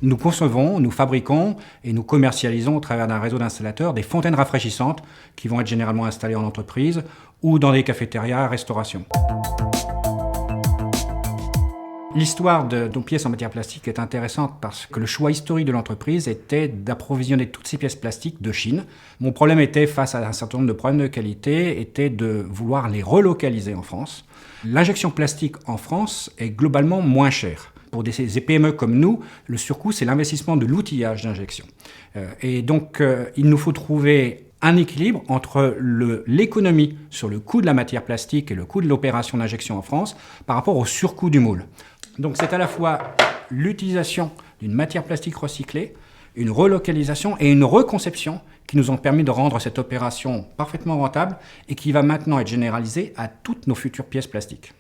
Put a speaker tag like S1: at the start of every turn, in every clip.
S1: Nous concevons, nous fabriquons et nous commercialisons au travers d'un réseau d'installateurs des fontaines rafraîchissantes qui vont être généralement installées en entreprise ou dans des cafétérias, restauration. L'histoire de nos pièces en matière plastique est intéressante parce que le choix historique de l'entreprise était d'approvisionner toutes ces pièces plastiques de Chine. Mon problème était, face à un certain nombre de problèmes de qualité, était de vouloir les relocaliser en France. L'injection plastique en France est globalement moins chère. Pour des PME comme nous, le surcoût, c'est l'investissement de l'outillage d'injection. Et donc, il nous faut trouver un équilibre entre l'économie sur le coût de la matière plastique et le coût de l'opération d'injection en France par rapport au surcoût du moule. Donc c'est à la fois l'utilisation d'une matière plastique recyclée, une relocalisation et une reconception qui nous ont permis de rendre cette opération parfaitement rentable et qui va maintenant être généralisée à toutes nos futures pièces plastiques.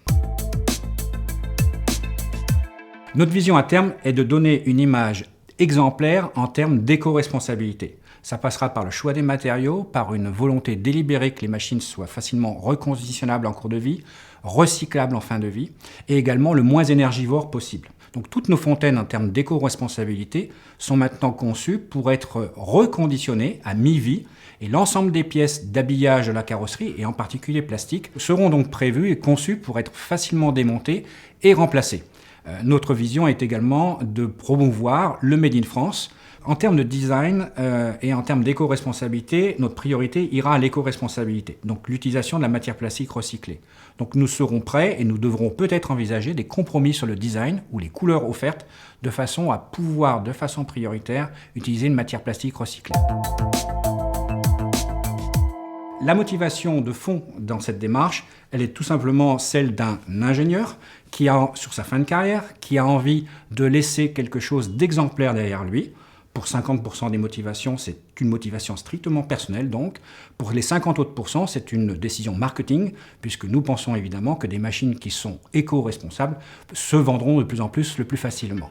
S1: Notre vision à terme est de donner une image exemplaire en termes d'éco-responsabilité. Ça passera par le choix des matériaux, par une volonté délibérée que les machines soient facilement reconditionnables en cours de vie, recyclables en fin de vie, et également le moins énergivore possible. Donc toutes nos fontaines en termes d'éco-responsabilité sont maintenant conçues pour être reconditionnées à mi-vie, et l'ensemble des pièces d'habillage de la carrosserie, et en particulier plastique, seront donc prévues et conçues pour être facilement démontées et remplacées. Notre vision est également de promouvoir le Made in France. En termes de design et en termes d'éco-responsabilité, notre priorité ira à l'éco-responsabilité, donc l'utilisation de la matière plastique recyclée. Donc nous serons prêts et nous devrons peut-être envisager des compromis sur le design ou les couleurs offertes de façon à pouvoir, de façon prioritaire, utiliser une matière plastique recyclée. La motivation de fond dans cette démarche, elle est tout simplement celle d'un ingénieur qui a, sur sa fin de carrière, qui a envie de laisser quelque chose d'exemplaire derrière lui. Pour 50% des motivations, c'est une motivation strictement personnelle donc. Pour les 50 autres %, c'est une décision marketing, puisque nous pensons évidemment que des machines qui sont éco-responsables se vendront de plus en plus le plus facilement.